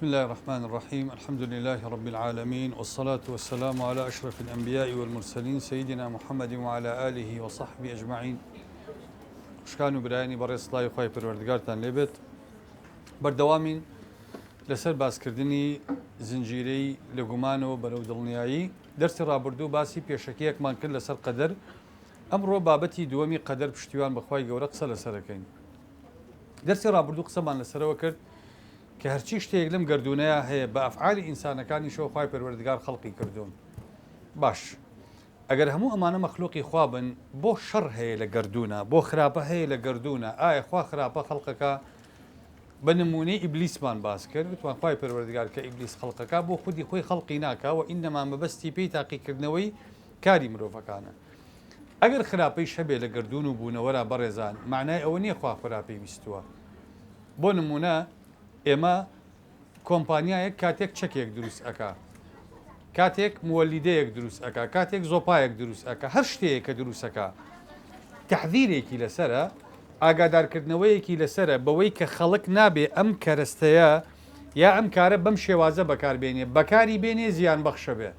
بسم الله الرحمن الرحيم. الحمد لله رب العالمين، والصلاة والسلام على أشرف الأنبياء والمرسلين سيدنا محمد وعلى آله وصحبه أجمعين. شكانوا برايني بريس الله يخوي پروردگارتان لێبێت. بەردەوامین لەسەر باسکردنی زنجیرەی لە گومانەوە بەرەو دڵنیایی. دەرسی ڕابردوو باسی پێشەکەیەکمان کرد لەسەر قەدەر. ئەمڕۆ بابەتی دووەمی قەدەر پشتیوان بەخوای گەورە قسە لەسەرەکەین. دەرسی ڕابردوو قسەمان لەسەرەوە کرد کە هەرچی شتێک لەم گردونەیە هەیە بە ئەفعالی ئینسانەکانی شەو خوای پەروەردگار خەڵقی کردوون. باش ئەگەر هەموو ئەمانە مەخلوقی خوا بن، بۆ شەڕ هەیە لە گردونە، بۆ خراپە هەیە لە گردونە. ئایا خوا خراپە خەڵقەکە؟ بە نمونەی ئیبلیسمان باس کرد، وتوان خوای پەروەردگار کە ئیبلیس خەڵقەکە بۆ خودی خۆی خەڵقی ناکاوە، ئینەما مەبەستی پێی تاقیکردنەوەی کاری مرۆڤەکانە. ئەگەر خراپەی شەبێ لە گردون و بوونەوەرە بەڕێزان، معنای ئەوە نییە خوا خراپەی ویستووە. بۆ نمونە ئێمە کۆمپانیایەک کاتێک چەکێک دروست ئەکا، کاتێک مۆلیدەیەک دروست ئەکا، کاتێک زۆپایەک دروست ئەکا، هەر شتەیە کە دروستەکە تەحذیرێکی لەسرە، ئاگادارکردنەوەیەکی لەسرە بەوەی کە خەڵک نابێ ئەم کەرەستەیە یا ئەم کارە بەم شێوازە بەکاربێنێ، بەکاری بێنێ زیان بەخشە بێ.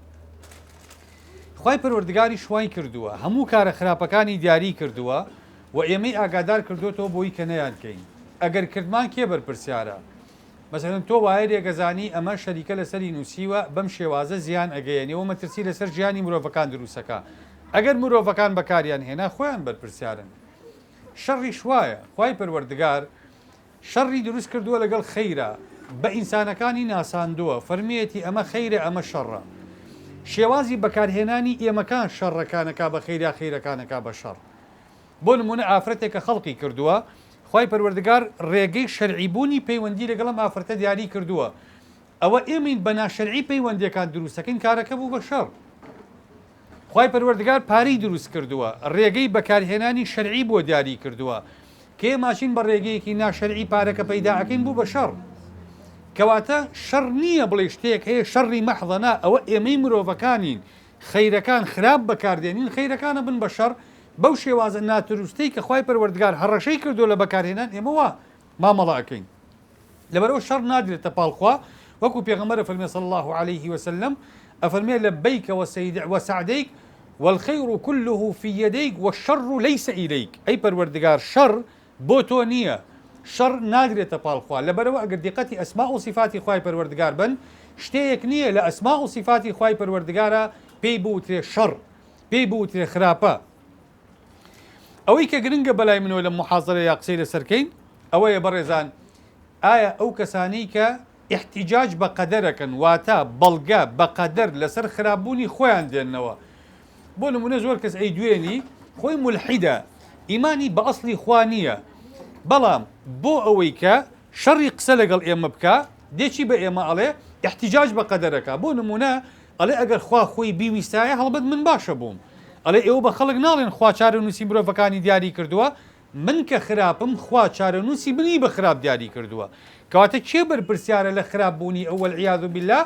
خوای پەروەردگاری شوای کردووە، هەموو کارە خراپەکانی دیاری کردووە و ئێمەی ئاگادار کردوێتەوە بۆی کە نەیانکەین. ئەگەر کردمان کێ بەرپرسیارە؟ مەسەڵەن تۆ وایە ێگەزانی ئەمە شەریکە لەسەری نووسیوە بەم شێوازە زیان ئەگەیەنەوە مەترسی لەسەر ژیانی مرۆڤەکان دروستەکە. ئەگەر مرۆڤەکان بەکاریان هێنا خۆیان بەرپرسیارن. شەڕی شوایە، خوای پەروەردگار شەڕی دروست کردووە لەگەڵ خەیرە، بە ئینسانەکانی ناساندووە، فەرمیەتی ئەمە خەیرە ئەمە شەڕە. شێوازی بەکارهێنانی ئێمەکان شەڕەکانەکە بە خەیرا، خەیرەکانەکە بە شەڕ. بۆ نمونە ئافرەتێکە خەڵقی کردووە، خوای پەروەردگار ڕێگەی شەرعیبوونی پەیوەندی لەگەڵ ئافرەتە دیاری کردووە. ئەوە ئێمەین بە ناشەرعی پەیوەندیەکان دروستەکەین، کارەکە بوو بە شەڕ. خوای پەروەردگار پارەی دروست کردووە، ڕێگەی بەکارهێنانی شەرعی بۆ دیاری کردووە، کێ ماشین بە ڕێگەیەکی ناشەرعی پارەکە پەیدا ئەکەین بوو بە شەڕ. کەواتە شەڕ نییە بڵێ شتێک هەیە شەڕی مەحضەنا، ئەوە ئێمەی مرۆڤەکانین، خەیرەکان خراپ بەکاردێنین، خەیرەکانە بن بە شەڕ. بەو شێوازە ناتروستەی کە خوای پەروەردگار هەڕەشەی کردو لە بەکارهێنان ئێمە وا مامەڵە ئەکەین. لەبەرەوە شەڕ نادرێتە پاڵخوا، وەکو پێغەمبەر فەرمێ صلی الله عليه وسلم، ئەفەرمێ لەبەیک وسعدەیک والخير كله في يديك والشر ليس إليك. أي پەروەردگار شەڕ بۆ تۆ نییە، شەڕ نادرێتە پاڵخوا. لەبەرەوە ئەگەر دیقەتی ئەسما و صفاتی خوای پەروەردگار بن، شتەیەک نییە لە ئەسما و صفاتی خوای پەروەردگارە پێی بوترێ شەڕ، پێی بوترێ خراپە. ئەوەی کە گرنگە بەلای منەوە لە محاضرە یا قسەی لەسەرکەین ئەوەیە بەڕێزان، ئایا ئەو کەسانەی کە احتیجاج بە قەدەرەکەن، واتە بەڵگە بە قەدەر لەسەر خراپبوونی خۆیان دێننەوە. بۆ نمونە زۆر کەس ئەی دوێنی خۆی مولحیدە، ئیمانی بە ئەسڵی خوا نییە، بەڵام بۆ ئەوەی کە شەڕی قسە لەگەڵ ئێمە بکە دێکی بە ئێمە ئەڵێ احتیجاج بە قەدەرەکە. بۆ نمونە ئەڵێ ئەگەر خوا خۆی بیویستایە هەڵبەت من باشە بووم. ئەڵێ ئێوە بە خەڵک ناڵێن خوا چارەنووسی مرۆڤەکانی دیاری کردووە، من کە خراپم خوا چارەنووسی بنی بە خراپ دیاری کردووە. کەواتە کێ بەرپرسیارە لە خراپبوونی ئەوە والعیاذ بالله؟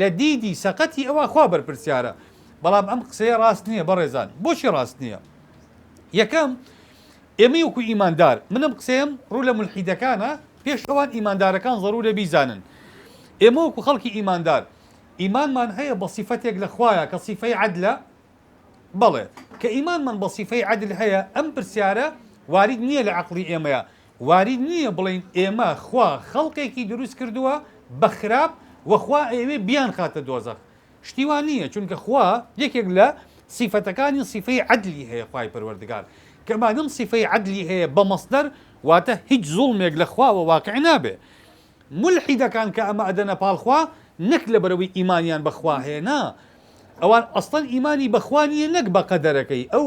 لە دیدی سەقەتی ئەوە خوا بەرپرسیارە. بەڵام ئەم قسەیە ڕاست نییە بەڕێزان. بۆچی ڕاست نییە؟ یەکەم، ئێمە وەکو ئیماندار، منم قسەیەم ڕوو لە مولحیدەکانە، پێش ئەوان ئیماندارەکان ضرورە بیزانن. ئێمە وەکو خەڵکی ئیماندار ئیمانمان هەیە بە صیفەتێک لە خوایە کە صیفەی عەدلە. بەڵێ کە ئیمانمان بە صیفەی عەدل هەیە، ئەم پرسیارە وارد نییە لە عەقڵی ئێمەیە. وارد نییە بڵێن ئێمە خوا خەڵقێکی دروست کردووە بە خراپ وەخوا ئێوێ بیان خاتە دۆزەخ. شتیوان نییە، چونکە خوا یەکێک لە صیفەتەکانی صیفەی عەدلی هەیە خوای پەروەردگار. کەمادەم صیفەی عەدلی هەیە بە مەصدەر، واتە هیچ زوڵمێک لە خواوە واقع نابێ. مولحیدەکان کە ئەمە ئەدەنە پاڵخوا نەک لەبەرەوەی ئیمانیان بەخوا هەیە، نا، ئەوان ئەسڵەن ئیمانی بەخوا نییە نەک بە قەدەرەکەی. ئەو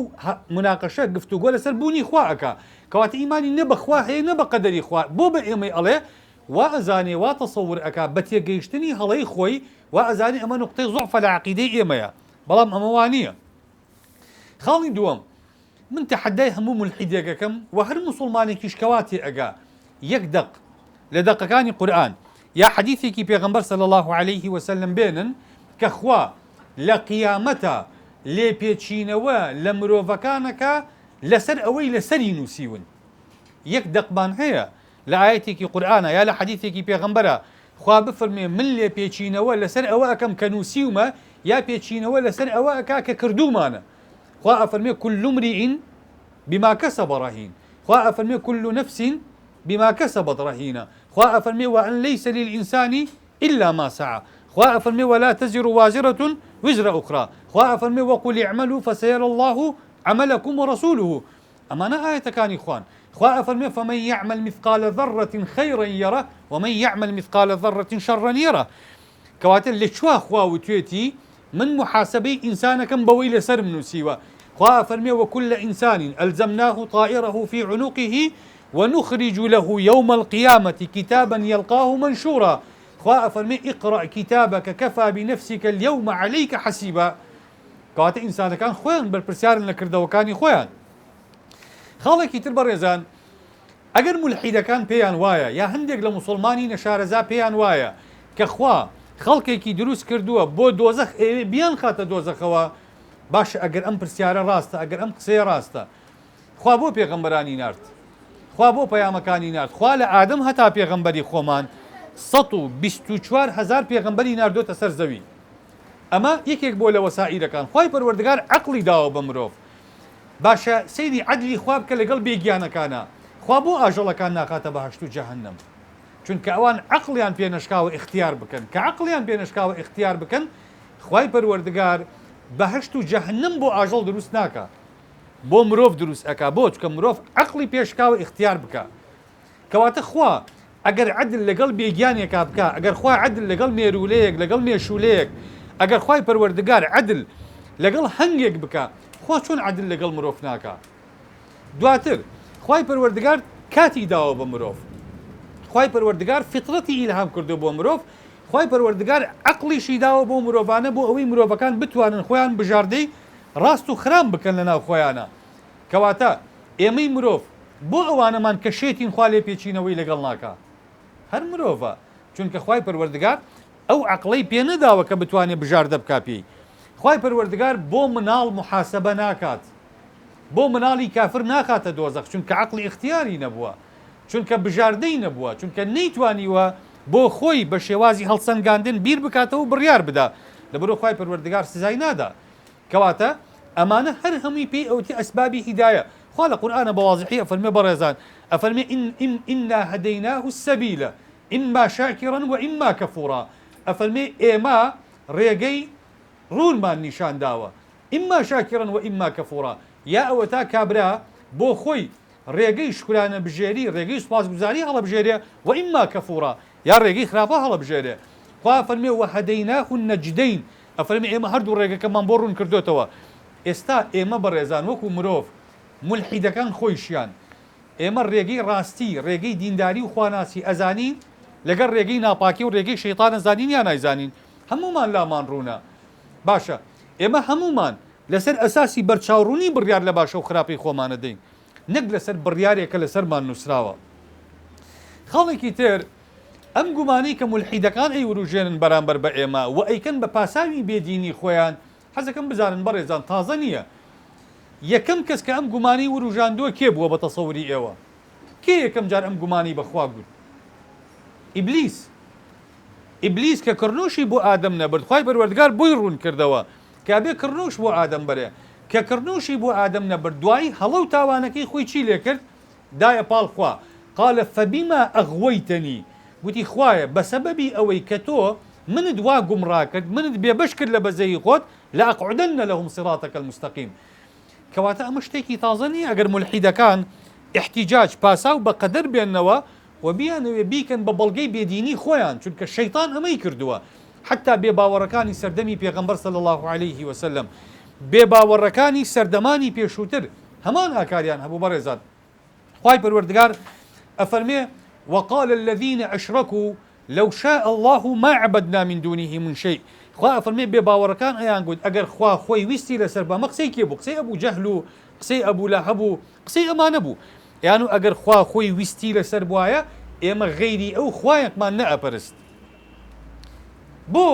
مناقەشە گفتوگۆ لەسەر بوونی خوا ئەکا، کەواتە ئیمانی نە بەخوا هەیە نە بە قەدەری خوا. بۆ بە ئێمەی ئەڵێ وا ئەزانێ وا تەسەوور ئەکا بە تێگەیشتنی هەڵەی خۆی، وا ئەزانێ ئەمە نوقتەی زوعفە لە عەقیدەی ئێمەیە، بەڵام ئەمە وانییە. خاڵی دووەم، من تەحەدای هەموو مولحیدێکەکەم و هەر موسڵمانێکیش کەواتی ئەگا یەک دەق لە دەقەکانی قورئان یا حەدیثێکی پێغەمبەر صلی الله عليه وسلم بێنن کە خوا لە قیامەتە لێپێچینەوە لە مرۆڤەکانەکە لەسەر ئەوەی لەسەری نووسیون. یەک دەقمان هەیە لە ئاەتێکی قورئانە یا لە حەدیثێکی پێغەمبەرە، خوا بفرمێ من لێ پێچینەوە لەسەر ئەوە ئەەکەم کە نووسیومە یا پێچینەوە لەسەر ئەوە ئەکا کە کردومانە خوا ئەفەرمێ كل امرئ بما كسب رهين خوا ئەفەرمێ كل نفس بما كسبت رهينة خوا ئەفەرمێ وأن ليس للإنسان إلا ما سعى خوا ئەفەرمێ ولا تزر وازرة وزر أخرى خوا ئەفەرمێ وقل اعملوا فسيرى الله عملكم ورسوله ئەمانە ئاەتەکانی خوان خوا ئەفەرمێ فمن يعمل مثقال ذرة خيرا يره ومن يعمل مثقال ذرة شرا يره کەواتە لە چوا خوا وتوێتی من محاسبەی ئینسانەکەم بەوەی لەسەر نووسیوە خوا ئەفەرمێ وكل إنسان ألزمناه طائره في عنقه ونخرج له يوم القيامة كتابا يلقاه منشورا خوا ئەفەرمێ اقرأ كتابك كفى بنفسك اليوم عليك حسيبا کەواتە ئینسانەکان خۆیان بەرپرسیارن لە کردەوەکانی خۆیان خاڵێکی تر بەڕێزان ئەگەر مولحیدەکان پێیان وایە یا هەندێک لە موسڵمانی نەشارەزا پێیان وایە کە خوا خەڵکێکی دروست کردووە بۆ دۆزەخ ئێوێ بیان خاتە دۆزەخەوە باشە ئەگەر ئەم پرسیارە ڕاستە ئەگەر ئەم قسەیە ڕاستە خوا بۆ پێغەمبەرانی نارد خوا بۆ پەیامەکانی نارد خوا لە ئادەم هەتا پێغەمبەری خۆمان 124,000 پێغەمبەری ناردۆتە سەر زەوی ئەمە یەکێک بۆ لە وەسائیلەکان خوای پەروەردگار عەقڵی داوە بە مرۆڤ باشە سەیری عەدلی خوا بکە لەگەڵ بێگیانەکانە خوا بۆ ئاژەڵەکان ناکاتە بەهەشت و جەهەنەم چونکە ئەوان عەقڵیان پێنەشکاوە اختیار بکەن کە عەقڵیان پێنەشکاوە اختیار بکەن خوای پەروەردگار بەهەشت و جەهەنەم بۆ ئاژەڵ دروست ناکات بۆ مرۆڤ دروست ئەکا بۆ چکە مرۆڤ عەقڵی پێشکاوە اختیار بکە کەواتە خوا ئەگەر عەدل لەگەڵ بێگیانێکا بکە ئەگەر خوا عەدل لەگەڵ مێرولەیەک لەگەڵ مێشولەیەک ئەگەر خوای پەروەردگار عەدل لەگەڵ هەنگێک بکە خوا چۆن عەدل لەگەڵ مرۆڤ ناکات دواتر خوای پەروەردگار کاتی داوە بە مرۆڤ خوای پەروەردگار فیترەتی ئیلهام کردو بۆ مرۆڤ خوای پەروەردگار عەقڵیشی داوە بۆ مرۆڤانە بۆ ئەوەی مرۆڤەکان بتوانن خۆیان بژاردەی ڕاست و خرام بکەن لە ناو خۆیانە کەواتە ئێمەی مرۆڤ بۆ ئەوانەمان کە شێتین خوا لێ پێچینەوەی لەگەڵ ناکات هەر مرۆڤە چونکە خوای پەروەردگار ئەو عەقڵەی پێ نەداوە کە بتوانێت بژاردە بکا پێی خوای پەروەردگار بۆ مناڵ محاسەبە ناکات بۆ مناڵی کافر ناخاتە دۆزەخ چونکە عەقڵی اختیاری نەبووە چونکە بژاردەی نەبووە چونکە نەیتوانیوە بۆ خۆی بە شێوازی هەڵسەنگاندن بیر بکاتەوە بڕیار بدا لەبەرۆ خوای پەروەردگار سزای نادا کەواتە ئەمانە هەر هەمووی پێی ئەوتی ئەسبابی هیدایە خوا لە قورئانە بەوازحی ئەفەرمێ بەڕێزان ئەفەرمێ ئینا هەدەیناه السەبیلە ئیما شاکرا وئیما کەفوورا ئەفەرمێ ئێمە ڕێگەی ڕوونمان نیشان داوە ئیما شاکرا وئیما کەفوورا یا ئەوە تا کابرا بۆ خۆی ڕێگەی شکرانە بژێری ڕێگەی سوپاسگوزاری هەڵەبژێرێ وئیما کەفوورا یا ڕێگەی خراپە هەڵەبژێرێ خوا ئەفەرمێ وهەدەیناه النەجدەین ئەفەرمێ ئێمە هەردوو ڕێگەکەمان بۆ ڕوون کردوێتەوە ئێستا ئێمە بەڕێزان وەکو مرۆڤ مولحیدەکان خۆیشیان ئێمە ڕێگەی ڕاستی ڕێگەی دینداری و خواناسی ئەزانین لەگەڵ ڕێگەی ناپاکی و ڕێگەی شەیطان ئەزانین یان نایزانین هەمومان لامان ڕوونە باشە ئێمە هەمومان لەسەر ئەساسی بەرچاوڕوونی بڕیار لە باشە و خراپەی خۆمانە دەین نەک لەسەر بڕیارێکە لەسەرمان نووسراوە خاڵێکی تر ئەم گومانەی کە مولحیدەکان ئەیوروژێنن بەرامبەر بە ئێمە و ئەیکەن بە پاساوی بێدینی خۆیان حەزەکەم بزانن بەڕێزان تازە نییە یەکەم کەس کە ئەم گومانی وروژاندووە کێ بووە بە تەسەوری ئێوە کێ یەکەم جار ئەم گومانی بەخوا گوت ئیبلیس کە کڕنوشی بۆ ئادەم نەبرد خوای پەروەردگار بۆی ڕوون کردەوە کابێ کڕنوش بۆ ئادەم بەرێ کە کڕنوشی بۆ ئادەم نەبرد دوایی هەڵە و تاوانەکەی خۆی چی لێ کرد دایە پاڵ خوا قالە فەبیما ئەغوەیتەنی گوتی خوایە بە سەبەبی ئەوەی کە تۆ منت وا گومڕا کرد منت بێبەش کرد لە بەزەی خۆت لەئەقعودەنە لەهم صراطەکە المستەقیم کەواتە ئەمە شتێکی تازە نیە ئەگەر مولحیدەکان احتیجاج پاساو بە قەدەر بێننەوە و بیانەوێ بیکەن بە بەڵگەی بێدینی خۆیان چونکە شەیطان ئەمەی کردووە حتا بێباوەڕەکانی سەردەمی پێغەمبەر صلی الله عليه وسلم بێباوەڕەکانی سەردەمانی پێشووتر هەمان ئاکاریان هەبوو بەڕێزان خوای پەروەردگار ئەفەرمێ وقال الذين أشركوا لو شاء الله ما عبدنا من دونه من شيء خوا ئەفەرمێ بێباوەڕەکان ئەیان گوت ئەگەر خوا خۆی ویستی لەسەر بەمە قسەی کێ بوو قسەی ئەبوو جەهل و قسەی ئەبوو لەهەب و قسەی ئەمانە بوو یان و ئەگەر خوا خۆی ویستی لەسەر بوایە ئێمە غەیری ئەو خوایەکمان نەئەپەرست بۆ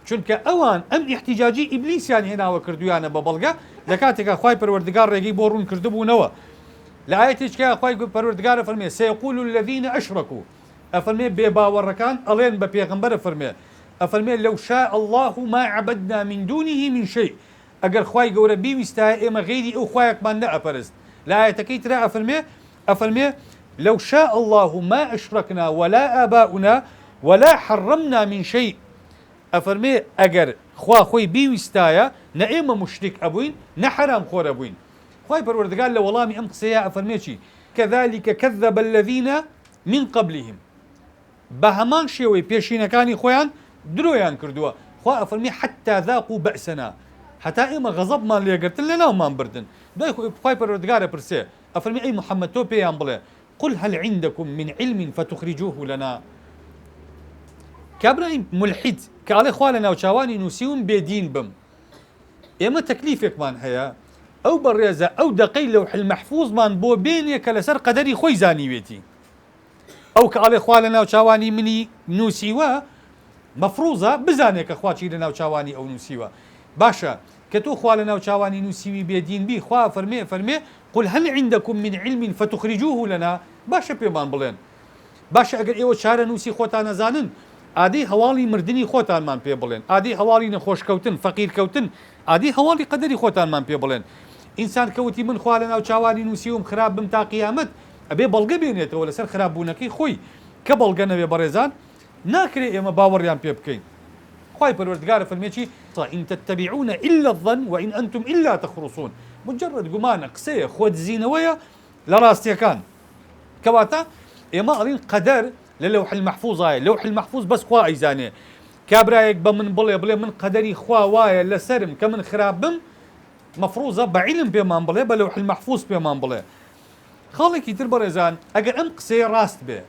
چونکە ئەوان ئەم احتیجاجی ئیبلیسیان هێناوە کردویانە بە بەڵگە لە کاتێکا خوای پەروەردگار ڕێگەی بۆ ڕوون کردبوونەوە لە ئاەتێکە خوای پەروەردگار فەرمێ سيقول الذين أشركوا ئەفەرمێ بێباوەڕەکان ئەڵێن بە پێغەمبەر ئەفەرمێ لەو شاء الله ما عبدنا من دونه من شيء ئەگەر خوای گەورە بیویستایە ئێمە غەیری ئەو خوایەکمان نەئەپەرست لە ئاەتەکەی ترا ئەفەرمێ لو شاء الله ما أشركنا ولا آباؤنا ولا حرمنا من شيء أفرمي أجر خوا خوي بيوستايا نئما مشرك أبوين نحرام خور أبوين خواي پروردگار لو والله أم قسيا أفرمي شي كذلك كذب الذين من قبلهم بهمان شيوي بيشينا كاني خويان درويان كردوا خوا أفرمي حتى ذاقوا بأسنا حتى إما غضب ما اللي قلت لنا وما بردن ده خواي پروردگار برسي أفرمي أي محمد تو بيان بله قل هل عندكم من علم فتخرجوه لنا كابراهيم ملحد كالي خوالنا وشاواني نوسيون بيدين بم اما تكليفك مان هيا او بالرياضة او دقي لوح المحفوظ مان بو بينك لسر قدري خوي زاني بيتي او كالي خوالنا وشاواني مني نوسيوا مفروضة بزانك اخواتي لنا وشاواني او نوسيوا باشا كتو خوالنا وشاواني نوسيوي بيدين بي خوا فرمي قل هل عندكم من علم فتخرجوه لنا باشا بيمان بلين باشا اگر ايوه شارع نوسي خوتان زانن عادي هوالي مردني خوتان مان بي بلين عادي هوالي نخوش كوتن فقير كوتن عادي هوالي قدري خوتان مان بي بلين انسان كوتي من خوالنا وشاواني نوسيوم خراب بمتا قيامت ابي بلغه بينيته ولا سر خراب بونكي خوي كبلغه نبي بريزان ناكري اما باوريان بي بكين خواي پروردگار فرميشي ان تتبعون الا الظن وان انتم الا تخرصون مجرد قمان قسيه خود زينويه لراستي كان كواتا اما قالين قدر للوح المحفوظ هاي اللوح المحفوظ بس خوا ايزاني كابرايك بمن بلي من قدري خوا وايا لسرم كمن خرابم مفروضه بعلم بمان بلي بلوح المحفوظ بمان بلي خالك يتر برزان اگر ام قسيه راست به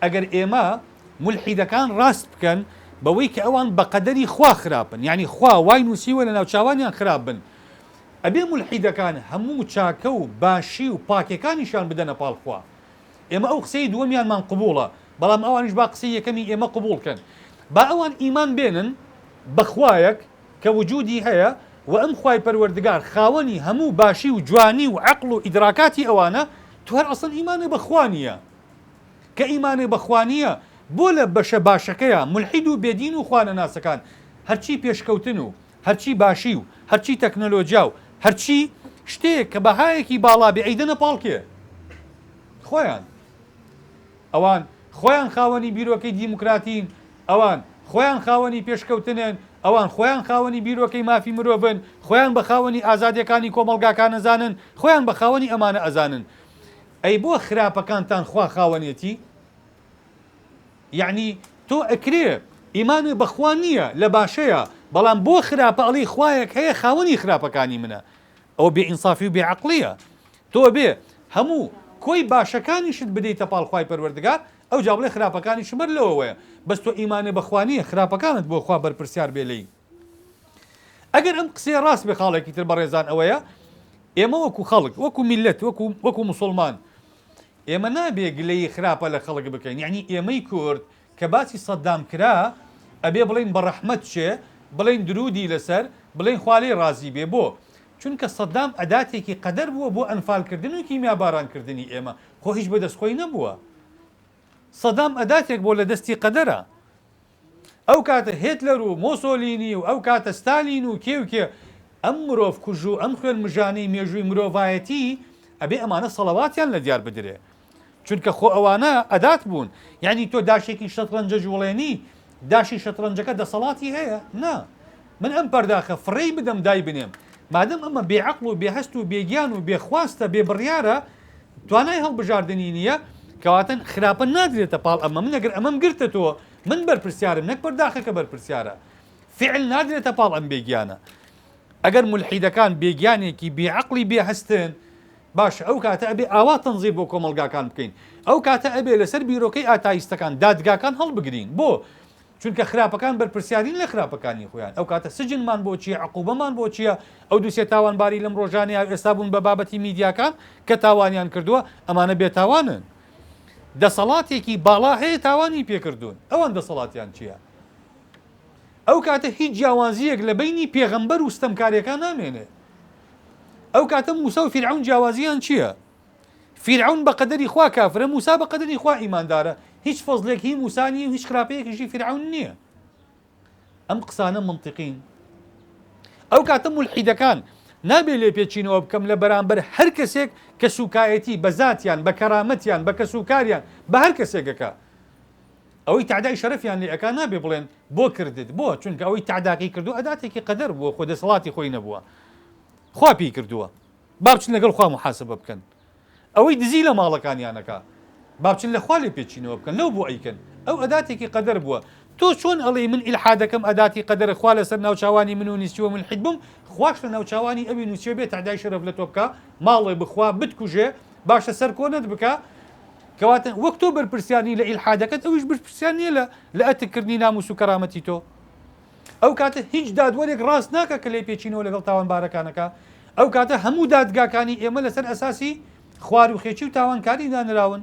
اگر اما ملحد كان راست كان بويك اوان بقدري خوا خرابن يعني خوا واي نوسي ولا ناوچاوانيان خرابن ابي ملحد كان همو تشاكو باشي وباكي كان نشان بدنا بالخوا اما او قسي دوميان من قبوله بلام اوانش با قسيه كمي اما قبول كان با اوان ايمان بينن بخوايك كوجودي هيا وام خواي پروردگار خاوني همو باشي وجواني وعقل وادراكاتي اوانا توهر اصلا ايمان بخوانيه كايمان بخوانيه بولا باشكيا ملحد وبيدين وخوانا ناسكان هرچی پێشکەوتن هەرچی باشی و هەرچی تەکنۆلۆژیا و هەرچی شتێک کە بەهایەکی باڵا بێ ئەیدەنە پاڵکێ خۆیان ئەوان خۆیان خاوەنی بیرۆکەی دیموکراتین ئەوان خۆیان خاوەنی پێشکەوتنن ئەوان خۆیان خاوەنی بیرۆکەی مافی مرۆڤن خۆیان بە خاوەنی ئازادیەکانی کۆمەڵگاکان ئەزانن خۆیان بە خاوەنی ئەمانە ئەزانن ئەی بۆ خراپەکانتان خوا خاوەنێتی يعني تو اكري ايمان بخوانيه لباشيه بلان بو خرابه علي خوايك هي خاوني خرابه كاني منها او بانصافي وبعقليه تو بي همو كوي باشكاني شد بديت بال خواي پروردگار او جاب لي خرابه كاني شمر له بس تو ايمان بخوانيه خرابه كانت بو خوا برپرسيار بيلي اگر ام قسي راس بخالك تر بريزان اويا اما وكو خلق وكو ملت وكو مسلمان اما نابي قلي خرابه لخلق بكين يعني اما كورد كباسي صدام كرا ابي بلين برحمتشه بلين درودي لسر بلين خوالي رازي بي بو چونك صدام اداتي قدر بو انفال كردن وكيميا باران كردني اما خو هيج بدس خوي نبوه صدام اداتك بو لدستي قدره او كات هتلر وموسوليني او كات ستالين وكي امروف كجو امخل مجاني ميجوي مروفايتي ابي امانه صلوات يان لديار بدري چونکە خۆ ئەوانە ئەدات بوون یعنی تۆ داشێکی شەترەنجە جوڵێنی داشی شەترەنجەکە دەسەڵاتی هەیە نا من ئەم پەرداخە فڕێی بدەم دای بنێم مادەم ئەمە بێعەقڵ و بێهەست و بێگیان و بێخواستە بێبڕیارە توانای هەڵبژاردننی نییە کەواتە خراپە نادرێتە پاڵ ئەمە من ئەگەر ئەمەم گرتە تۆ من بەرپرسیارم نەک پەرداخەکە بەرپرسیارە فعل نادرێتە پاڵ ئەم بێگیانە ئەگەر مولحیدەکان بێگیانێکی بێعەقڵی بێهەستن باش ئەو کاتە ئەبێ ئاوا تەنزیر بۆ کۆمەڵگاکان بکەین ئەو کاتە ئەبێ لەسەر بیرۆکەی ئاتایستەکان دادگاکان هەڵبگرین بۆ چونکە خراپەکان بەرپرسیارین لە خراپەکانی خۆیان ئەو کاتە سجنمان بۆ چییە عقوبەمان بۆ چییە ئەو دووسێ تاوانباری لەم ڕۆژانەیە ئێستا بوون بە بابەتی میدیاکان کە تاوانیان کردووە ئەمانە بێتاوانن دەسەڵاتێکی باڵا هەیە تاوانی پێکردوون ئەوان دەسەڵاتیان چییە ئەو کاتە هیچ جیاوازیەک لە بینی پێغەمبەر و ستەمکاریەکان نامێنێ ئەو کاتە موسا و فیرعون جیاوازیان چییە؟ فیرعون بە قەدەری خوا کافرە موسا بە قەدەری خوا ئیماندارە هیچ فەزلێک هی موسانی و هیچ خراپەیەکیشی فرعون نییە. ئەم قسانە منطقین. ئەو کاتە مولحیدەکان نابێت لێ پێچینەوە بکەم لە بەرامبەر هەر کەسێک کە سوکایەتی بە زاتیان بە کەرامەتیان بە کەسوکاریان بە هەر کەسێکەکە ئەوەی تعدای شەرەفیان لێ ئەکا نابێ بڵێن بۆ کردت بۆ چونکە ئەوەی تعداقی کردو ئەداتێکی قەدەر بووە خۆ دەسەڵاتی خۆی نەبووە خوا پێی کردووە با بچن لەگەڵ خوا محاسبە بکەن ئەوەی دزی لە ماڵەکانیانەکە با بچن لە خوا لێ پێچینەوە بکەن لەو بۆ ئەیکەن ئەو ئەداتێکی قەدەر بووە تۆ چۆن ئەڵێ من ئیلحادەکەم ئەداتی قەدەر خوا لەسەر ناوچاوانی من و نیسیوە ملحید بووم خواش لە ناوچاوانی ئەوی نووسیوە بێت تعدای شەرەف لە تۆ بکە ماڵێ بخوا بتکوژێ باشە سەر کۆنت بکە کەواتە وەک تۆ بەرپرسیانی لە ئیلحادەکەت ئەویش بەرپرسیان نییە لە ئەتکردنی ناموس و کەرامەتی تۆ ئەو کاتە هیچ دادوەرێک ڕاست ناکە کە لێ پێچینەوە لەگەڵ تاوانبارەکانەکە ئەو کاتە هەموو دادگاکانی ئێمە لەسەر ئەساسی خوار و خێچی و تاوانکاری دانراون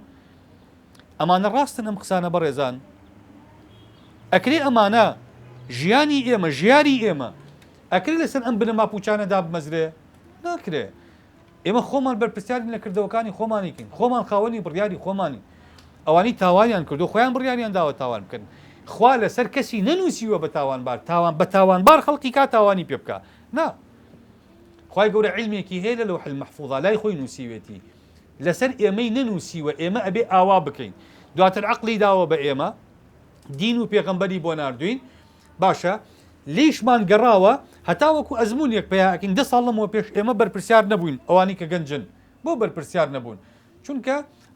ئەمانە ڕاستن ئەم قسانە بەڕێزان ئەکرێ ئەمانە ژیانی ئێمە ژیاری ئێمە ئەکرێ لەسەر ئەم بنەما پوچانەدا بمەزرێ ناکرێ ئێمە خۆمان بەرپرسیارین لە کردەوەکانی خۆمانیکەین خۆمان خاوەنی بڕیاری خۆمانی ئەوانی تاوانیان کردو خۆیان بڕیاریان داوە تاوان بکەن خوا لەسەر کەسی نەنووسیوە بە تاوانبار بە تاوانبار خەڵکی کا تاوانی پێ بکە نا خوای گەورە عیلمێکی هەیە لە لەوح المەحفوظە لای خۆی نووسیوێتی لەسەر ئێمەی نەنووسیوە ئێمە ئەبێ ئاوا بکەین دواتر عەقلی داوە بە ئێمە دین و پێغەمبەری بۆ ناردوین باشە لێشمان گەڕاوە هەتا وەکو ئەزمونێک پێیاکەین 10 ساڵ لەمەوە پێش ئێمە بەرپرسیار نەبووین ئەوانی کە گەنجن بۆ بەرپرسیار نەبوون چونکە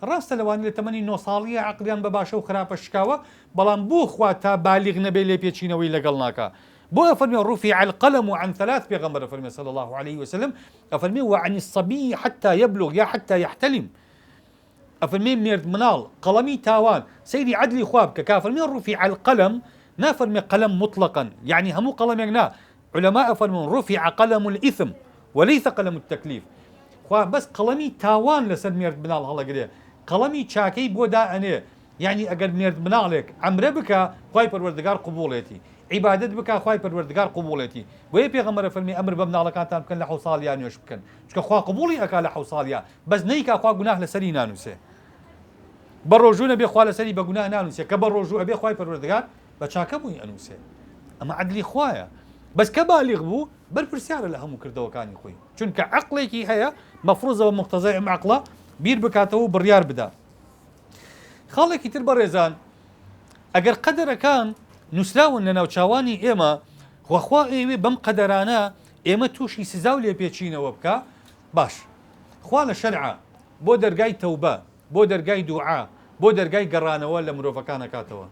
ڕاستە لەوانی لە تەمەنی 9 ساڵیە عەقلیان بە باشە و خراپە شکاوە بەڵام بۆ خوا تا بالیغ نەبێ لێ پێچینەوەی لەگەڵ ناکا بۆ ئەفەرمێ رفع القلم عن 3 پێغەمبەر فەرمێ صلى الله عليه وسلم ئەفەرمێ وعن الصبي حتى يبلغ یا حتى يحتلم ئەفەرمێ مێرد مناڵ قەڵەمی تاوان سەیری عەدلی خوا بکە کافەرمێ رفع القلم نافرمي قلم مطلقا يعني همو قلم يقنا علماء فرمون رفع قلم الإثم وليس قلم التكليف خوا بس قلمي تاوان لسد ميرد بنال هلا قريه قلمي شاكي بودا أنا يعني أجر ميرد بنالك عمره بك خواي پروردگار قبولتي عبادت بك خواي پروردگار قبولتي وهي پیغمبر فرمي أمر بمنالك كان كان لحو صاليا نيوش بكن شك خوا قبولي أكا لحو صاليا بس نيكا خوا گناه لسري نانوسه بروجو نبي خوا لسري بگناه نانوسه كبروجو أبي خواي پروردگار بەچاکە بووی ئەنووسێ ئەمە عەدلی خوایە بەس کە بالغ بوو بەرپرسیارە لە هەموو کردەوەکانی خۆی چونکە عەقڵێکی هەیە مەفروزەوە مقتەزای ئەم عەقڵە بیر بکاتەوە و بڕیار بدا خاڵێکی تر بەڕێزان ئەگەر قەدەرەکان نووسراون لە ناوچاوانی ئێمە خوا ئێوێ بەم قەدەرانە ئێمە تووشی سزا و لێ پێچینەوە بکە باش خوا لە شەرعە بۆ دەرگای تەوبە بۆ دەرگای دوعا بۆ دەرگای گەڕانەوە لە مرۆڤەکانە کاتەوە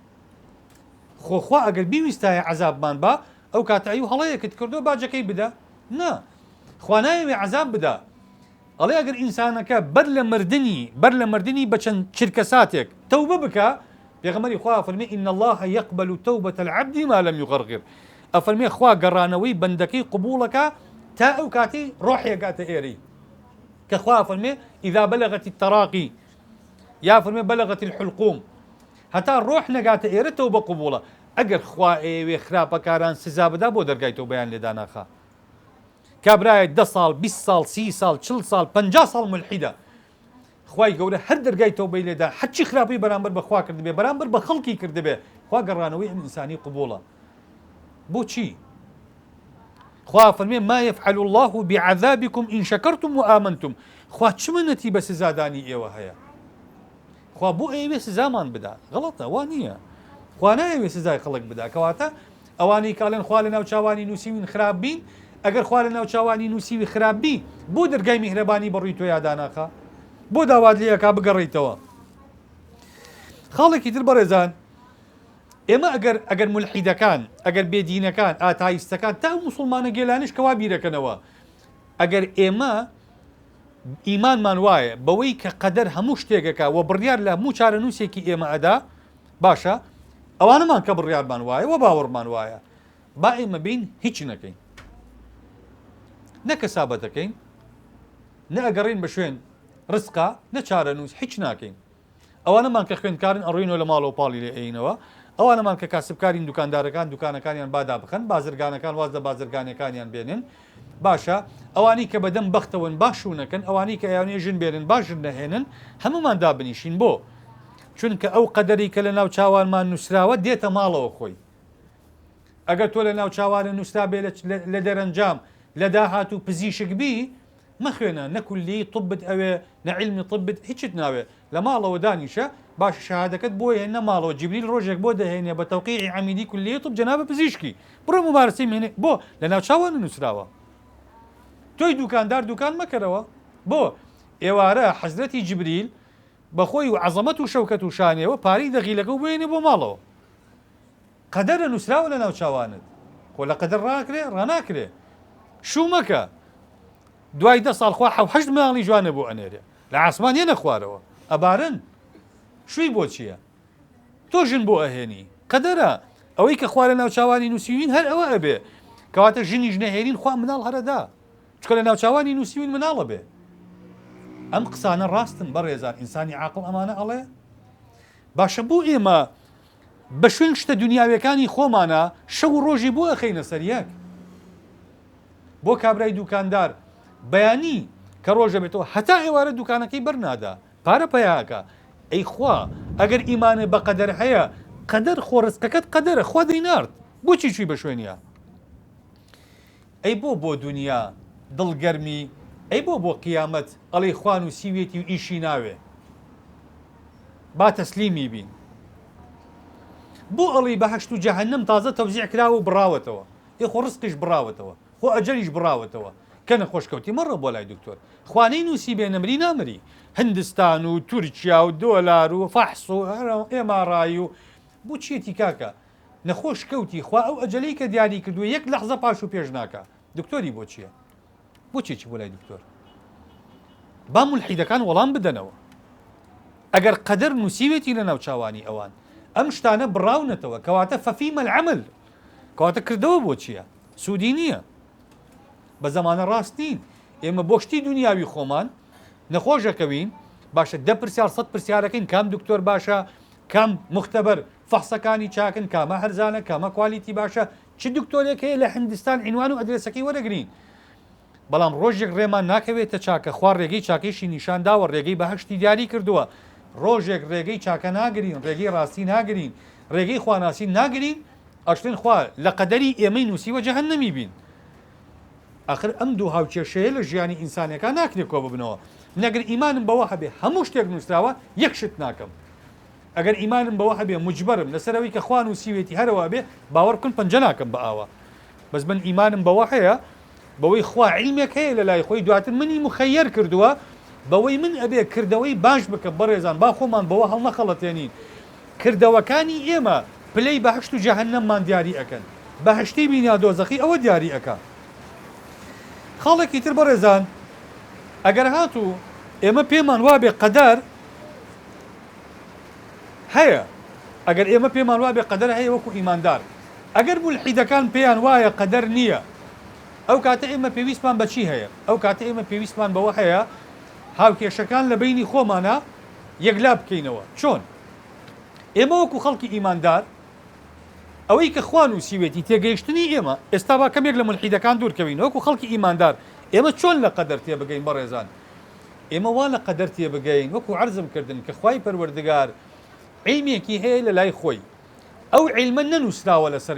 خۆخوا ئەگەر بیویستایە عەزابمان با ئەو کاتایی و هەڵەیەکت کردو باجەکەی بدە نا خوا نایەوێ عەزاب بدا ئەڵێ ئەگەر ئینسانەکە بەر لە مردنی بە چەند چرکە ساتێک تەوبە بکە پێغەمبەری خوا فەرمێ إن الله يقبل توبة العبد ما لم يغرغر ئەفەرمێ خوا گەڕانەوەی بەندەکەی قبوڵەکە تا ئەو کاتی ڕۆحی ئەگاتە ئێرەی کە خوا فەرمێ إذا بلغت التراقي یا فەرمێ بلغت الحلقوم هەتا ڕۆح نەگاتە ئێرە تەوبە قبوڵە ئەگەر خوا ئێوێ خراپەکاران سزا بدا بۆ دەرگای تەوبەیان لێدا ناخا کابرایە 10 ساڵ 20 ساڵ 30 ساڵ 40 ساڵ 50 ساڵ ملحیدە خوای گەورە هەر دەرگای تەوبەی لێدا حەچی خراپی بەرامبەر بەخوا کردبێ بەرامبەر بە خەڵکی کردبێ خوا گەڕانەوەی ئەم ئینسانی قبوڵە بۆچی خوا فەرمێ ما يفعل الله بعذابكم إن شكرتم وآمنتم خوا چ منەتی بە سزادانی ئێوە هەیە خوا بۆ ئێوێ سزامان بدا غەڵەتە وا نییە خوا نایەوێ سزای خەڵک بدا کەواتە ئەوانەی کاڵێن خوا لە ناوچاوانی نووسیوین خراپ بین ئەگەر خوا لە ناوچاوانی نووسیوی خراپ بی بۆ دەرگای میهرەبانی بەڕووی تۆ یاداناخا بۆ داوات لێ ئەکا بگەڕێیتەوە خاڵێکی تر بەڕێزان ئێمە ئەگەر مولحیدەکان ئەگەر بێدینەکان ئاتایستەکان تا موسڵمانە گێلانش کەوا بیرەکەنەوە ئەگەر ئێمە ئیمانمان وایە بەوەی کە قەدەر هەموو شتێکەکە و بڕیار لە هەموو چارە نووسێکی ئێمە ئەدا باشە ئەوانەمان کە بڕیارمان وایە و باوەڕمان وایە با ئێمە بین هیچ نەکەین نە کەسابەتەکەین نە ئەگەڕین بە شوێن ڕزقا نە چارە نووس هیچ ناکەین ئەوانەمان کە خوێندکارن ئەڕۆینەوە لە ماڵەوە پاڵی لێ ئەینەوە ئەوانەمان کە کاسبکارین دوکاندارەکان دوکانەکانیان بادا بخەن بازرگانەکان واز لە بازرگانەکانیان بێنن باشە ئەوانی کە بەدەم بەختەوەن باشوونەکەن ئەوانی کە یانێ ژن بێنن باش نەهێنن هەمومان دابنیشین بۆ چونکە ئەو قەدەری کە لە ناو چاوانمان نووسراوە دێتە ماڵەوە خۆی. ئەگەر تۆ لە ناو چاوانە نووسرا بێ لە دەرەنجام لە داهات و پزیشک بی مەخوێنە نەکولی طبت ئەوێ نەعیلمی طبت هیچت ناوێ لە ماڵەوە دانیشە باش شەهادەکەت بۆ هێنە ماڵەوە جیبریل ڕۆژێک بۆ دەهێنێ بە تەوقیعی عەمیدی کولیە طب جەنابە پزیشکی بڕۆ ممارەسەی مێنێ بۆ لە ناو چاوانە نووسراوە. تۆی دوکاندار دوکان مەکەرەوە بۆ ئێوارە حەزرەتی جیبریل بەخۆی و عەزەمەت و شەوکەت و شانێەوە پارەی دەغیلەکە و بێنێ بۆ ماڵەوە. قەدەرە نووسراوە لە ناو چاوانت خۆ لە قەدەر ڕاکرێ ڕناکرێ شوو مەکە دوای 10 ساڵ خوا 7 ماڵی جوانە بۆ ئەنێرێ لە عاسمان هێنە خوارەوە ئەبارن شووی بۆ چییە؟ تۆ ژن بۆ ئەهێنی قەدەرە ئەوەی کە خوا لە ناو چاوانی نووسیوین هەر ئەوە ئەبێ کەواتە ژنی ژنەهێنین خوا مناڵ هەرەدا چکە لە ناو چاوانی نووسیوین مناڵە بێ. ئەم قسانە ڕاستن بەڕێزان ئینسانی عاقڵ ئەمانە ئەڵێ باشە بوو ئێمە بە شوێن شتە دنیاویەکانی خۆمانە شەو ڕۆژی بۆ ئەخەینە سەریەک بۆ کابرای دوکاندار بەیانی کە ڕۆژە بێتەوە هەتا ئێوارە دوکانەکەی بەرنادا پارە پەیاکە ئەی خوا ئەگەر ئیمانە بە قەدەر هەیە قەدەر خۆ ڕزقەکەت قەدەرە خوا دەینارد بۆچی چووی بە شوێنیە؟ ئەی بۆ دنیا دڵگەرمی ئەی بۆ قیامەت ئەڵێ خوان و سیوێتی و ئیشی ناوێ با تەسلیمی بین بۆ ئەڵی بەهەشت و جەهەنەم تازە تەوزیع کراوە و بڕاوەتەوە ئێ خۆ ڕزقیش بڕاوەتەوە خۆ ئەجەلیش بڕاوەتەوە کە نەخۆشکەوتی مەڕە بۆ لای دکتۆر خوانەی نووسی بێ نەمری نامری هندستان و تورکیا و دۆلار و فەحس و ئێماڕای و بۆ چیەتی کاکە نەخۆش کەوتی خوا ئەو ئەجەلەی کە دیاری کردووە یەک لەحزە پاش و پێش ناکە دکتۆری بۆ چییە؟ بۆ چێکی بۆ لای دکتۆر؟ با مولحیدەکان وەڵام بدەنەوە ئەگەر قەدەر نووسیوێتی لە ناو چاوانی ئەوان ئەم شتانە بڕاونەتەوە کەواتە فەفیمە العەمل کەواتە کردەوە بۆ چییە؟ سوودی نییە بە زەمانە ڕاست نین ئێمە بۆ شتی دنیاوی خۆمان نەخۆشەکەوین باشە 10 پرسیار 100 پرسیارەکەین کام دکتۆر باشە کام مختبەر فەحسەکانی چاکن کامە هەرزانە کامە کوالیتی باشە چ دکتۆرێک هەیە لە هندستان عنوان و ئەدرێسەکەی وەرەگرین بەڵام ڕۆژێک ڕێمان ناکەوێتە چاکە خوار ڕێگەی چاکەیشی نیشانداوە ڕێگەی بەهەشتی دیاری کردووە ڕۆژێک ڕێگەی چاکە ناگرین ڕێگەی ڕاستی ناگرین ڕێگەی خواناسی ناگرین ئەشتن خوا لە قەدەری ئێمەی نووسیوە جەهەنەمی بین ئاخر ئەم دوو هاوکێشەیە لە ژیانی ئینسانەکان ناکرێت کۆ ببنەوە نەگەر ئیمانم بەوە هەبێ هەموو شتێک نووسراوە یەک شت ناکەم ئەگەر ئیمانم بەوە هەبێ مجبرم لەسەرەوەی کە خوا نووسیوێتی هەرەوە بێ باوەڕ بکن پەنجە ناکەم بە ئاوە بەس من ئیمانم بەوە هەیە بەوەی خوا عیلمێک هەیە لە لای خۆی دواتر منی مخەیەر کردووە بەوەی من ئەبێ کردەوەی باش بکە بەڕێزان با خۆمان بەوە هەڵنەخەڵەتێنین کردەوەکانی ئێمە پلەی بەهشت و جەهەنەممان دیاری ئەکەن بەهشتی بینیا دۆزەخی ئەوە دیاری ئەکا خاڵێکی تر بەڕێزان ئەگەر هاتوو ئێمە پێمان وابێ قەدەر هەیە ئەگەر ئێمە پێمان وابێ قەدەر هەیە وەکو ئیماندار ئەگەر مولحیدەکان پێیان وایە قەدەر نییە ئەو کاتە ئێمە پێویستمان بەچی هەیە ئەو کاتە ئێمە پێویستمان بەوە هەیە هاوکێشەکان لە بینی خۆمانە یەکلا بکەینەوە چۆن ئێمە وەکو خەڵکی ئیماندار ئەوەی کە خوا نووسیوێتی تێگەیشتنی ئێمە ئێستا با کەمێک لە مولحیدەکان دوورکەوین وەکو خەڵکی ئیماندار ئێمە چۆن لە قەدەر تێبگەین بەڕێزان ئێمە وا لە قەدەر تێبگەین وەکو عەرزم کردن کە خوای پەروەردگار عیلمێکی هەیە لە لای خۆی ئەو عیلمە نەنووسراوە لەسەر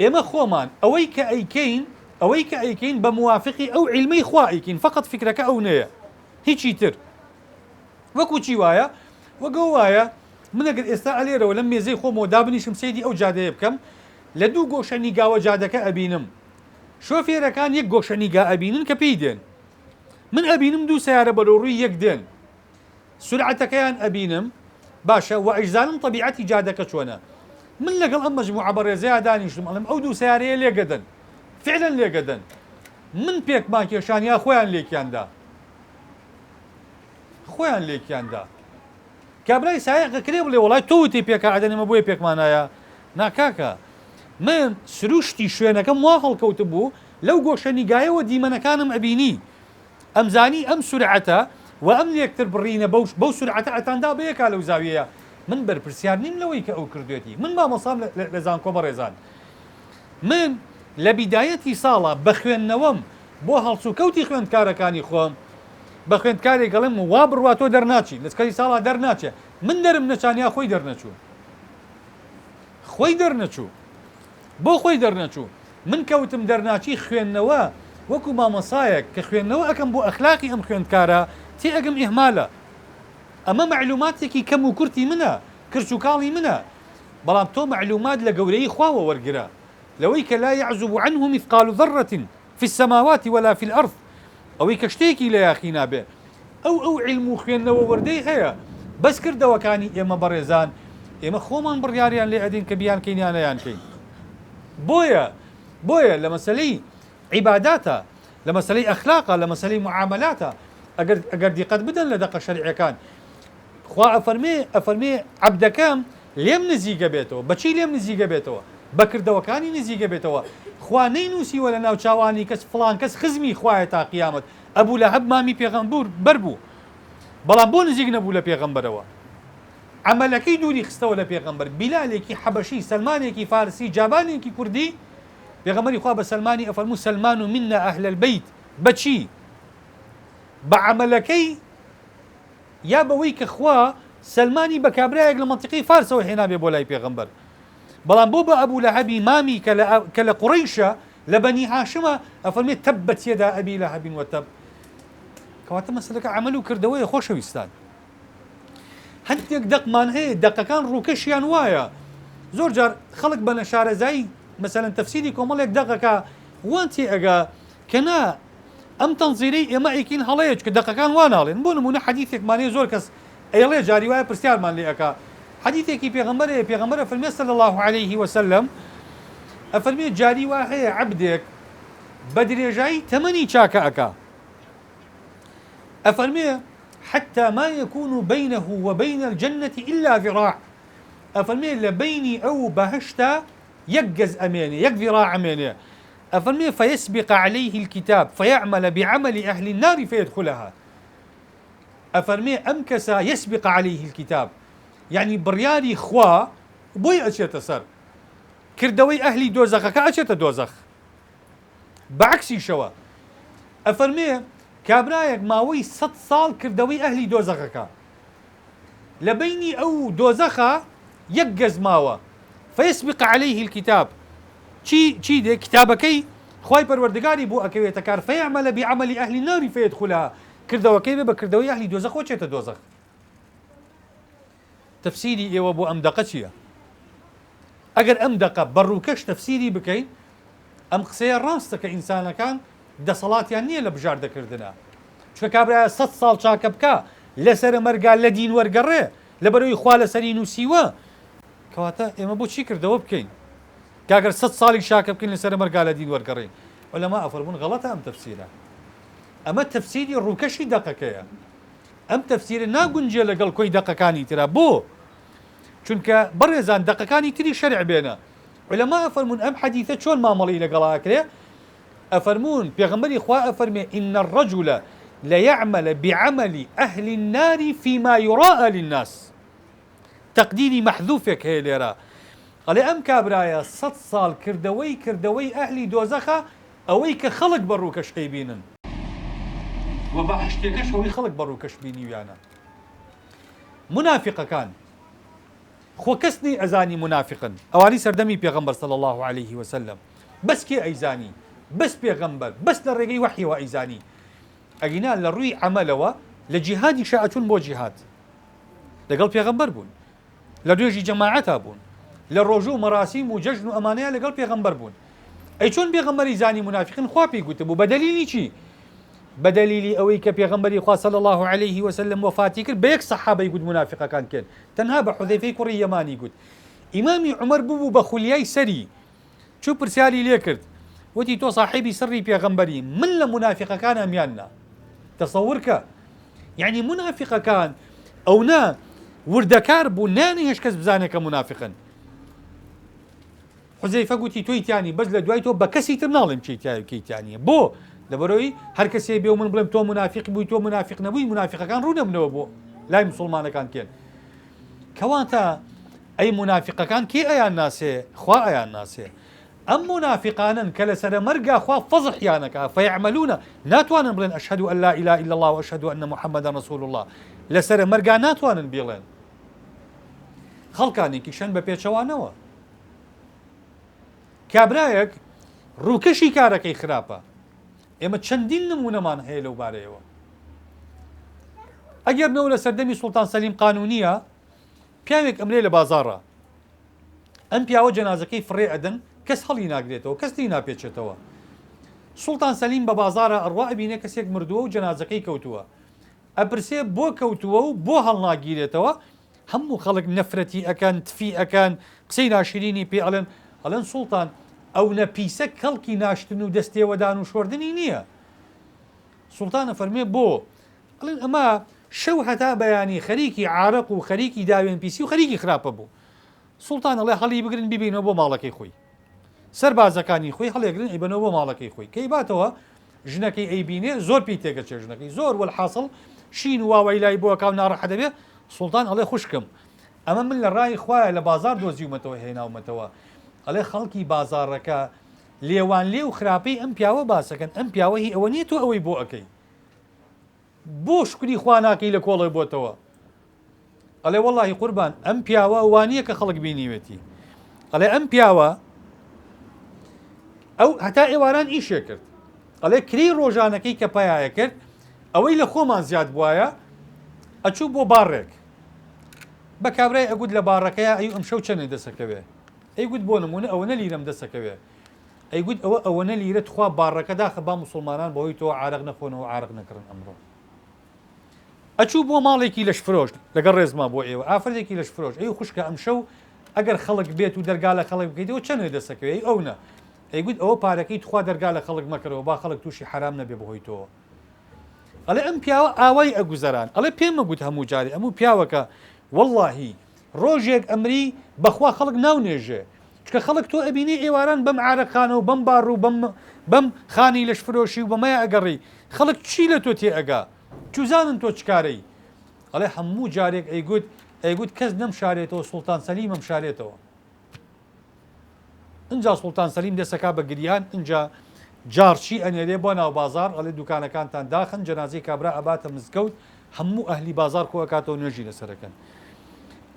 ئێمە خۆمان ئەوەی کە ئەیکەین بە موافقی ئەو عیلمەی خوا ئەیکەین فقط فکرەکە ئەو نەیە هیچی تر وەکو چی وایە وەگە وایە من ئەگەر ئێستا ئەلێرەوە لەم مێزەی خۆمەوە دابنیشم سەیری ئەو جادەیە بکەم لە دوو گۆشە نیگاوە جادەکە ئەبینم شۆفێرەکان یەک گۆشە نیگا ئەبینن کە پێی دێن من ئەبینم دوو سیارە بەرەوڕووی یەک دێن سورعەتەکەیان ئەبینم باشە و ئەجزانم طەبیعەتی جادەکە چۆنە من لەگەڵ ئەم مەجموعە بەڕێزەیە دانیشتم ئەڵێم ئەو دوو سیارەیە لێگەدەن فعلا لێگەدەن من پێکمان کێشانیا خۆیان لێکیاندا کابرای سایقە کرێ بڵێ وڵای تۆ وتی پێکە عەدەنێمە بۆیە پێکمانایە ناکاکە من سروشتی شوێنەکەم وا هەڵکەوت بوو لەو گۆشە نیگایەوە دیمەنەکانم ئەبینی ئەمزانی ئەم سورعەتە و ئەم یەکتر بڕینە بەو سورعەتە ئەتاندا بە یەکا لەو زاویەیە من بەرپرسیار نیم لەوەی کە ئەو کردوێتی من مامۆسام لە زانکۆ بەڕێزان من لە بیدایەتی ساڵە بە خوێندنەوەم بۆ هەڵسوکەوتی خوێندکارەکانی خۆم بە خوێندکارێک گەڵێم وا بڕوا تۆ دەرناچی لەسکەی ساڵا دەرناچێ من دەرم نەچانیا خۆی دەرنەچوو خۆی دەرنەچوو بۆ خۆی دەرنەچوو من کەوتم دەرناچی خوێندنەوە وەکو مامەسایەک کە خوێندنەوە ئەەکەم بۆ ئەخلاقی ئەم خوێندکارە تێ ئەگەم ئیهمالە ئەمە معلوماتێکی کەم و کورتی منە کرچ و کاڵی منە بەڵام تۆ معلومات لە گەورەی خواوە وەرگرە لەوەی کە لا يعزب عنه مثقال ذرة في السماوات ولا في الأرض ئەوەی کە شتێکی لە یاخی نابێ ئەو علم و خوێندنەوە وەردەی هەیە بەس کردەوەکانی ئێمە بەڕێزان ئێمە خۆمان بڕیاریان لێ ئەدین کە بیان کەینیانەیان کەین بۆیە لە مەسەلەی عیباداتە لە مەسەلەی ئەخلاقە لە مەسەلەی معاملاتە ئەگەر دیقەت بدەن لە دەقە شەریعەکان خوا ئەفەرمێ عەبدەکەم لێم نزیگە بێتەوە بەچی لێم نزیگە بێتەوە بەکردەوەکانی نزیگە بێتەوە خوا نەینووسیوە لە ناو چاوانی کەس فڵان کەس خزمی خوایە تا قیامەت ئەبوو لە هەب مامی پێغەمبەر بەربوو بەڵام بۆ نزیک نەبوو لە پێغەمبەرەوە عملەکەی دووری خستەوە لە پێغەمبەر بیلالێکی حەبەشی سەلمانێکی فارسی جابانێکی کوردی پێغەمبەری خوا بە سەلمانی ئەفەرموو سەلمان منا ئەهل البەیت بەچی بە عملەکەی یا بەوەی کە خوا سەلمانی بە کابرایەک لە منتیقی فارسەوە هێنابێ بۆ لای پێغەمبەر بەڵام بۆ بە ئەبوو لە هەبی مامی کە لە قوڕیشە لە بەنی هاشمە ئەفەرمێت تەبەت یەدا ئەبی لە هەبین وەتەب کەواتە مەسەلەکە عمل و کردەوەی خۆشەویستان هەندێک دەقمان هەیە دەقەکان ڕووکەشیان وایە زۆر جار خەڵک بە نەشارەزایی مەسەلەن تەفسیری کۆمەڵێک دەقەکە وان تێ ئەگا کەنا ئەم تەنزیرەی ئێمە ئیکین هەڵەیە کە دەقەکان واناڵێن بۆ نمونە حەدیثێکمانەیە زۆر کەس ئەیڵێ جاری وایە پرسیارمان لێ ئەکا حەدیثێکی پێغەمبەرەیە پێغەمبەر ئەفەرمێ صلی الله عليه وسلم ئەفەرمێ جاری وا هەیە عەبدێک بە درێژایی تەمەنی چاکە ئەکا ئەفەرمێ حتى ما يكون بينه وبين الجنة إلا ذراع أفرمي لبيني أو بهشتا يجز أماني يك ذراع أماني أفرمي فيسبق عليه الكتاب فيعمل بعمل أهل النار فيدخلها أفرمي أمكس يسبق عليه الكتاب يعني برياري خوا بوي أشياء سر كردوي أهلي دوزخ كأشياء دوزخ بعكسي شوا أفرمي کابرایەک ماوەی 100 ساڵ کردەوەی ئەهلی دۆزەخەکە لە بینی ئەو دۆزەخە یەک گەز ماوە فەیسبق عليه الكتاب چی دێ کتابەکەی خوای پەروەردگاری بۆ ئەکەوێتە کار فەیعمل بعمل أهل النار فيدخلها کردەوەکەی بێ بە کردەوەی ئەهلی دۆزەخ خۆ چێتە دۆزەخ تەفسیری ئێوە بۆ ئەم دەقە چییە ئەگەر ئەم دەقە بەڕووکەش تەفسیری بکەین ئەم قسەیە ڕاستە کە ئینسانەکان دەسەڵاتیان نییە لە بژاردەکردنە چکە کابرایە 100 ساڵ چاکە بکە لەسەر مەرگا لە دین وەرگەڕێ لە بەرەوەی خوا لەسەری نووسیوە کەواتە ئێمە بۆ چی کردەوە بکەین کاگەر 100 ساڵی شاکە بکەین لەسەر مەرگا لە دین وەرگەڕێ عولەما ئەفەرموون غەڵەتە ئەم تەفسیرە ئەمە تەفسیری ڕووکەشی دەقەکەیە ئەم تەفسیرە ناگونجێ لەگەڵ کۆی دەقەکانی ترە بۆ چونکە بەڕێزان دەقەکانی تری شەرع بێنە عولەما ئەفەرموون ئەم حەدیثە چۆن مامەڵی لەگەڵاکرێ أفرمون بيغمبري خوا أفرمي إن الرجل ليعمل بعمل أهل النار فيما يراء للناس تقديري محذوفك هي ليرا قال أم كابرايا 100 ساڵ كردوي أهلي دوزخة أويك خلق بروكش قيبينن وبحشتكش هو خلق بروكش بيني ويانا منافق كان خو كسني أزاني منافقا أواني سردمي بيغمبر صلى الله عليه وسلم بس كي أيزاني بس پێغەمبەر بس لە ڕێگەی وحیەوە ئەیزانی ئەگینا لە ڕووی عەمەلەوە لە جیهادی شاعچون بۆ جیهاد لەگەڵ پێغەمبەر بوون لە دوێژی جەماعەتا بوون لە ڕۆژوو و مەراسیم و جەژن و ئەمانەیە لەگەڵ پێغەمبەر بوون ئەی چۆن پێغەمبەری زانی منافقین خوا پێی گوتە بوو بە دەلیلی چی بە دەلیلی ئەوەی کە پێغەمبەری خوا صلی الله عليه وسلم وفاتی کرد بە یەک سەحابەی گوت منافقەکان کرد تەنها بە حوذەیفەی کوڕی یەمانی گوت ئیمامی عومەر بوو بە خولیای سەری چوو پرسیاری لێ کرد وتي تو صاحبي سري بيغمبري من لمنافقة كان أميانا تصورك يعني منافقة كان أو نا وردكار بو ناني هش كس بزانك منافقا حذيفة قلتي توي تاني بزل دوايتو بكسي ترنالم كي تاني بو دبروي هر كسي بيو من بلم تو منافق بو تو منافق نبوي منافقة كان رونا منو بو لا مسلمان كان كين كوانتا أي منافقة كان كي أيان ناسي خوا أيان ناسي ئەم منافقانن کە لەسەر مەرگا خوا فەزحیانەکە فەیعملونە ناتوانن بڵێن ئەشهەدو ئەن لا ئیلاها ئیلا الله وأشهد أن محمدا رسول الله لەسەر مەرگا ناتوانن بڵێن خەڵکانێکیشەن بە پێچەوانەوە کابرایەک ڕووکەشی کارەکەی خراپە ئێمە چەندین نمونەمان هەیە لەو بارەیەوە ئەگەر نەوە لە سەردەمی سوڵتان سەلیم قانونیە پیاوێک ئەمرێ لە بازاڕە ئەم پیاوە جەنازەکەی فڕێ ئەدەن کەس هەڵی ناگرێتەوە کەس لی ناپێچێتەوە سوڵتان سەلیم بە بازارە ئەڕوا ئەبینێ کەسێک مردووە و جەنازەکەی کەوتووە ئەپرسێ بۆ کەوتووە و بۆ هەڵ ناگیرێتەوە هەموو خەڵک نەفرەتی ئەکەن تفی ئەکەن قسەی ناشرینی پێ ئەڵێن سوڵتان ئەو نەپیسە کەڵکی ناشتن و دەستێوەدان و شۆردنی نییە سوڵتانە فەرمێ بۆ ئەڵێن ئەمە شەو هەتا بەیانی خەریکی عارق و خەریکی داوێن پیسی و خەریکی خراپە بوو سوڵتان ئەڵێ هەڵی بگرن ببینەوە بۆ ماڵەکەی خۆی سەربازەکانی خۆی هەڵێگرن ئەیبنەوە بۆ ماڵەکەی خۆی کەی باتەوە ژنەکەی ئەیبینێ زۆر پێی تێگەچێ ژنەکەی زۆر وەلحاصڵ شین واوای لای بۆ کاو ناڕەحە دەبێ سوڵتان ئەڵێ خوشکم ئەمە من لە ڕای خوایە لە بازار دۆزیومەتەوە هێناومەتەوە ئەڵێ خەڵکی بازارەکە لێوان لێ و خراپەی ئەم پیاوە باسەکەن ئەم پیاوە هی ئەوە نیە تۆ ئەوەی بۆ ئەەکەی بۆ شکری خوا ناکەی لە کۆڵی بۆتەوە ئەڵێ وەڵڵاهی قوربان ئەم پیاوە ئەوانیە کە خەڵک بینیوێتی ئەڵێ ئەم پیاوە ئەو هەتا ئێواران ئیشێ کرد ئەڵێ کری ڕۆژانەکەی کە پایایە کرد ئەوەی لە خۆمان زیاد بواە ئەچوو بۆ باڕێک بە کابرای ئەگوت لە باڕەکەیە ئەی ئەم شەو چەندێ دەسەکەوێ ئەیگوت بۆ نمونە ئەوەنە لیرەم دەسەکەوێ ئەیگوت ئەوەنە لیرە خوا باڕەکە داخە با مسلمانان بەهۆی تۆ عارق نەخۆنەوە عارق نەکردن ئەمڕۆ ئەچوو بۆ ماڵێکی لەش فرۆشت لەگەڵ ڕێزما بۆ ئێوە ئافرەتێکی لەش فرۆش ئەی خوشکە ئەم شەو ئەگەر خەڵک بێت و دەرگا لە خەڵک بکەیتەوە چەندێ دەسەکەوێ ئەو نە ئەیگوت ئەوە پارەکەی تخوا دەرگا لە خەڵک مەکەرەوە با خەڵک تووشی حرام نەبێ بەهۆی تۆ ئەڵێ ئەم پیاوە ئاوای ئەگوزەران ئەڵێ پێم مەگوت هەموو جارێ ئەموو پیاوەکە وەڵڵاهی ڕۆژێک ئەمری بەخوا خەڵک ناونێژێ چکە خەڵک تۆ ئەبینی ئێواران بەم عارەقخانە و بەم باڕ و بەم خانی لەش فرۆشی و بەمەیە ئەگەڕی خەڵک چی لە تۆ تێ ئەگا چوزانن تۆ چکارەی ئەڵێ هەموو جارێک ئەیگوت کەس نەمشارێتەوە سوڵتان سەلیم ئەمشارێتەوە اینجا سوڵتان سەلیم دەسەکا بە گریان اینجا جارچی ئەنێرێ بۆ ناو بازار ئەڵێ دوکانەکانتان داخن جەنازەی کابرا ئەباتە مزگەوت هەموو ئەهلی بازار کۆکاتەوە نوێژی لەسەرەکەن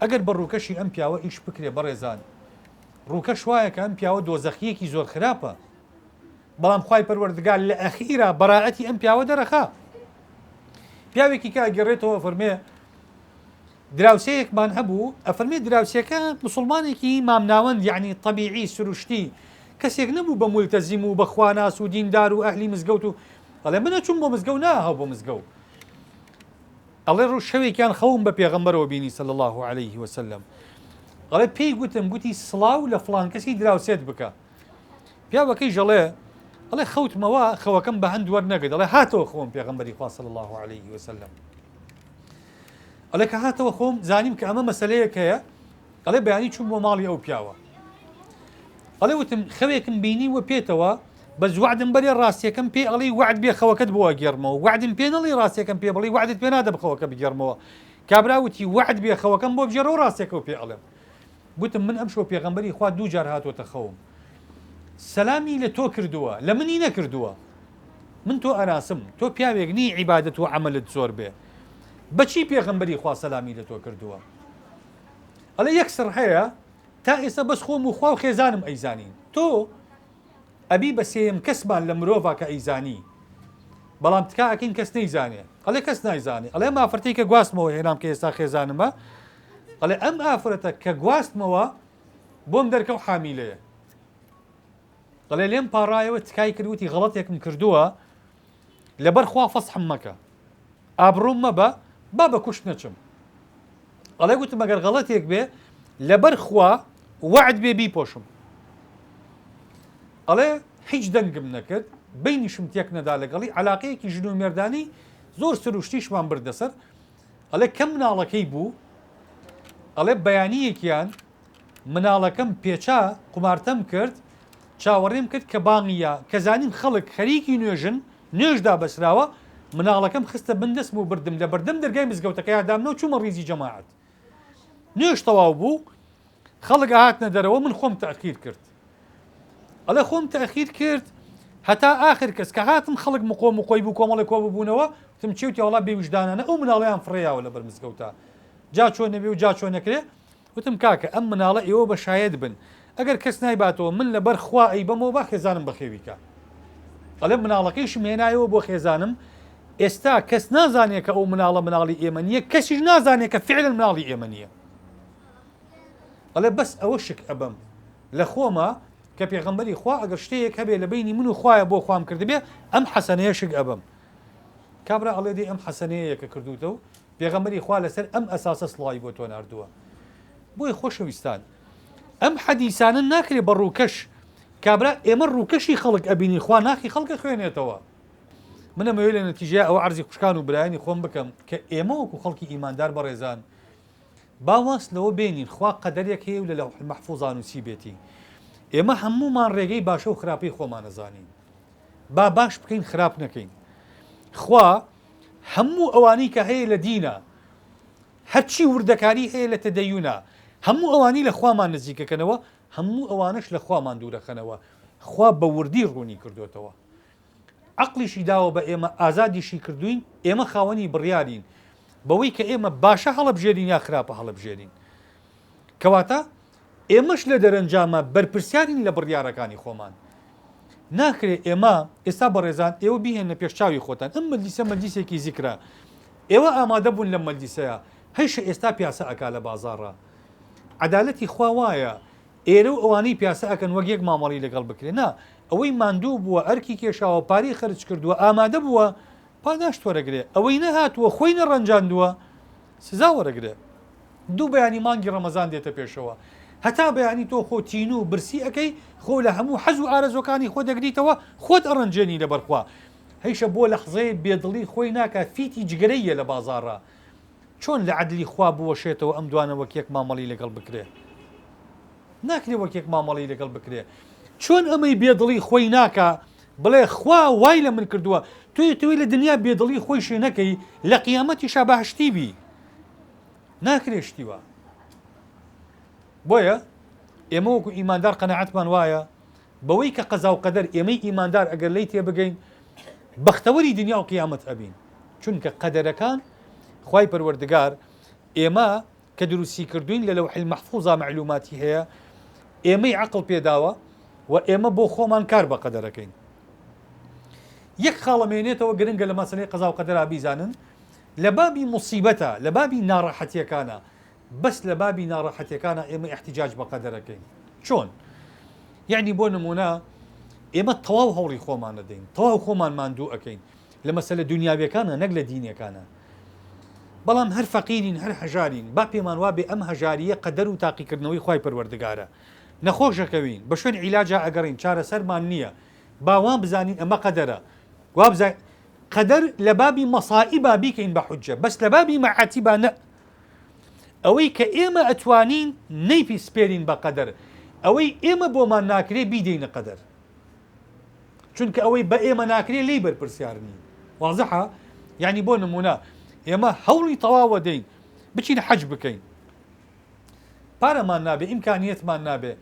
ئەگەر بە ڕووکەشی ئەم پیاوە ئیش بکرێ بەڕێزان ڕووکەش وایە کە ئەم پیاوە دۆزەخیەکی زۆر خراپە بەڵام خوای پەروەردگار لە ئەخیرا بەراەتی ئەم پیاوە دەرەخا پیاوێکی کە ئەگەڕێتەوە فەرمێ دراوسەیەکمان هەبوو ئەفەرمێ دراوسەکە مسلمانێکی مامناوەند یعنی طەبیعی سروشتی کەسێک نەبوو بە مولتەزیم و بە خواناس و دیندار و ئەهلی مزگەوت و ئەڵێ منە چوون بۆ مزگەوت ناهاو بۆ مزگەوت ئەڵێ ڕوو شەوێکیان خەوم بە پێغەمبەرەوە بینی صلی الله عليه وسلم ئەڵێ پێی گوتم گوتی سڵاو لە فڵان کەسی دراوسێت بکە پیاوەکەی ژەڵێ ئەڵێ خەوتمەوە خەوەکەم بە هەند وەرنەگرت ئەڵێ هاتەوە خۆم پێغەمبەری خوا صلی الله عليه وسلم ئەڵێ کە هاتەوە خۆم زانیم کە ئەمە مەسەلەیەک هەیە ئەڵێ بەیانی چوون بۆ ماڵی ئەو پیاوە ئەڵێ وتم خەوێکم بینی وە پێتەوە بەس وعدم بەرێ ڕاستیەکەم پێ ئەڵێ وعد بێ خەوەکەت بۆ گێڕمەوە وعدم پێ نەڵێ ڕاستیەکەم پێ بڵێ وعدت پێ نادە بخەوەکە بگێڕمەوە کابراوتی وعد بێ خەوەکەم بۆ بژێڕەوە ڕاستیەکەەوە پێ ئەڵێم گوتم من ئەم شەو پێغەمبەری خوا دوو جار هاتوۆتە خەوم سەلامی لە تۆ کردووە لە منی نەکردووە من تۆ ئەراسم تۆ پیاوێک نی عیبادەت و عەمەلت زۆر بێ بەچی پێغەمبەری خوا سەلامی لە تۆ کردووە ئەڵێ یەک سڕ هەیە تا ئێستا بەس خۆم و خوا و خێزانم ئەیزانین تۆ ئەبی بە سێم کەسمان لە مرۆڤ کە ئەیزانی بەڵام تکا ئەکەین کەس نەیزانێ ئەڵێ کەس نایزانێ ئەڵێ ئەم ئافرەتەی کە گواستمەوە هێنام کە ئێستا خێزانمە ئەڵێ ئەم ئافرەتە کە گواستمەوە بۆم دەرکەو حامیلەیە ئەڵێ لێم پاڕایەوە تکای کردوتی غەڵەتێکم کردووە لەبەر خوا فەسحم مەکە ئابڕووم مەبە با بە کوشت نەچم ئەڵێ گوتم ئەگەر غەڵەتێک بێ لەبەر خوا وعد بێ بیپۆشم ئەڵێ هیچ دەنگم نەکرد بینیشم تێک نەدا لەگەڵی عەلاقەیەکی ژن و مێردانی زۆر سروشتیشمان بردەسەر ئەڵێ کەم مناڵەکەی بوو ئەڵێ بەیانیەکیان مناڵەکەم پێچا قومارتەم کرد چاوەڕێم کرد کە باڵیە کە زانیم خەڵک خەریکی نوێژن نوێژدا بەسراوە مناڵەکەم خستە بندەسم و بردم لە بەردەم دەرگای مزگەوتەکە یادامنەوە چوومە ڕیزی جەماعەت نوێژ تەواو بوو خەڵک هاتنە دەرەوە من خۆم تەخیر کرد ئەڵێ خۆم تەخیر کرد هەتا ئاخر کەس کە هاتم خەڵک مقۆم و خۆی بوو کۆمەڵی کۆ ببوونەوە وتم چێوتی وڵا بێویژدانانە ئەو مناڵیان فڕێیاوە لە بەرمزگەوتە جا چۆن نەبێ و جا چۆن نەکرێ وتم کاکە ئەم مناڵە ئێوە بە شایەت بن ئەگەر کەس نایباتەوە من لەبەر خوا ئەی بەمەوە با خێزانم بە خێویکە ئەڵێ مناڵەکەیشم هێنایەوە بۆ خێزانم ئێستا کەس نازانێت کە ئەو مناڵە مناڵی ئێمە نییە کەسیش نازانێت کە فعلا مناڵی ئێمە نییە ئەڵێ بەس ئەوە شک ئەبم لە خۆمە کە پێغەمبەری خوا ئەگەر شتەیەک هەبێ لە بینی من و خوایە بۆ خوام کردبێ ئەم حەسەنەیە شک ئەبم کابرا ئەڵێ دەی ئەم حەسەنەیە کە کردوتە و پێغەمبەری خوا لەسەر ئەم ئەساسە سڵاوی بۆ تۆ ناردووە بۆی خۆشەویستان ئەم حەدیسانە ناکرێ بە ڕووکەش کابرا ئێمە ڕووکەشی خەڵک ئەبینی خوا ناخی خەڵکە خوێنێتەوە منە مەوێ لە نەتیجە ئەوە عەرزی خوشکان و برایانی خۆم بکەم کە ئێمە وەکو خەڵکی ئیماندار بەڕێزان باواس لەوە بینین خوا قەدەرێک هەیە و لە لەوح المەحفوظا نووسی بێتی ئێمە هەمومان ڕێگەی باشە و خراپەی خۆمان نەزانین با باش بکەین خراپ نەکەین خوا هەموو ئەوانەی کە هەیە لە دینە هەرچی وردەکاری هەیە لە تەدەیونە هەموو ئەوانی لە خوامان نزیکەکەنەوە هەموو ئەوانش لە خوامان دوورەخەنەوە خوا بە وردی ڕوونی کردوێتەوە عەقلیشی داوە بە ئێمە ئازادیشی کردوین ئێمە خاوەنی بڕیارین بەوەی کە ئێمە باشە هەڵەبژێرین یا خراپە هەڵەبژێرین کەواتە ئێمەش لە دەرەنجامە بەرپرسیارین لە بڕیارەکانی خۆمان ناکرێت ئێمە ئێستا بەڕێزان ئێوە بیهێنە پێشچاوی خۆتان ئەم مەجلیسە مەجلیسێکی زیکرا ئێوە ئامادە بوون لە مەجلیسەیە هەیشە ئێستا پیاسە ئەکا لە بازاڕە عەدالەتی خوا وایە ئێرە و ئەوانەی پیاسە ئەکەن وەک یەک مامەڵی لەگەڵ بکرێن نا ئەوەی ماندوو بووە ئەرکی کێشاوە پارەی خەرج کردووە ئامادە بووە پاداش وەرەگرێ ئەوەی نەهاتووە خۆی نەڕەنجاندووە سزا وەرەگرێ دوو بەیانی مانگی ڕەمەزان دێتە پێشەوە هەتا بەیانی تۆ خۆتین و برسی ئەەکەی خۆ لە هەموو حەز و ئارەزۆکانی خۆ دەگریتەوە خۆت ئەڕەنجێنی لەبەرخوا هەیشە بۆ لەحزەیە بێدڵی خۆی ناکە فیتی جگەرەیە لە بازاڕە چۆن لە عەدلی خوا بوەشێتەوە ئەم دوانە وەک یەک مامەڵی لەگەڵ بکرێ ناکرێ وەک یەک مامەڵی لەگەڵ بکرێ چۆن ئەمەی بێدڵی خۆی ناکە بڵێ خوا وای لە من کردووە توی لە دنیا بێدڵی خۆی شێ نەکەی لە قیامەتیشا بەهشتی بی ناکرێشتیوە بۆیە ئێمە وەکو ئیماندار قەناعەتمان وایە بەوەی کە قەزا و قەدەر ئێمەی ئیماندار ئەگەر لی تێبگەین بەختەوەری دنیا و قیامەت ئەبین چونکە قەدەرەکان خوای پەروەردگار ئێمە کە دروستی کردوین لە لەوح المەحفوظا معلوماتی هەیە ئێمەی عەقڵ پێداوە و ئێمە بۆ خۆمان کار بە قەدەرەکەین یەک خاڵەمێنێتەوە گرنگە لە مەسەلەی قەزا و قەدەرا بیزانن لە بابی موسیبەتە لە بابی ناڕەحەتیەکانە بەس لە بابی ناڕەحەتیەکانە ئێمە احتیجاج بە قەدەرەکەین چۆن یعنی بۆ نمونە ئێمە تەواو هەوڵی خۆمان دەدەین تەواو خۆمان ماندوو ئەەکەین لە مەسەلە دنیاویەکانە نەک لە دینیەکانە بەڵام هەر فەقیرین هەر هەژارین با پێمان وابێ ئەم هەژاریە قەدەر و تاقیکردنەوەی خوای پەروەردگارە نەخۆشەکەوین بە شوێن عیلاجا ئەگەڕین چارەسەرمان نییە باوان بزانین ئەمە قەدەرە وابزای قەدەر لە بابی مەصائبا بیکەین بە حوجە بەس لە بابی مەعاتیبا نە ئەوەی کە ئێمە ئەتوانین نەیپی سپێرین بە قەدەر ئەوەی ئێمە بۆمان ناکرێ بیدەینە قەدەر چونکە ئەوەی بە ئێمە ناکرێ لی بەرپرسیارنی وازەحە یعنی بۆ نمونە ئێمە هەوڵی تەواوە دەین بچین حەج بکەین پارەمان نابێ ئیمکانیەتمان نابێ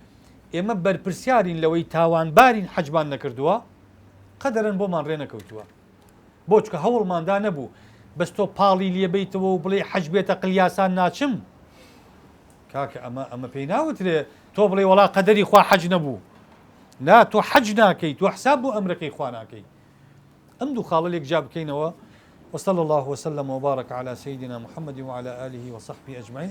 ئێمە بەرپرسیارین لەوەی تاوانبارین حەجمان نەکردووە قەدەرن بۆمان ڕێ نەکەوتووە بۆ چکە هەوڵماندا نەبوو بەس تۆ پاڵی لێبیتەوە و بڵێ حەج بێتە قلیاسان ناچم کاکە ئەمە پێی ناوترێ تۆ بڵێ وەڵا قەدەری خوا حەج نەبوو نا تۆ حەج ناکەی تۆ حساب بۆ ئەمرەکەی خوا ناکەی ئەم دوو خاڵە لێک جا بکەینەوە وصلى الله وسلم وبارك على سيدنا محمد وعلى آله وصحبه أجمعين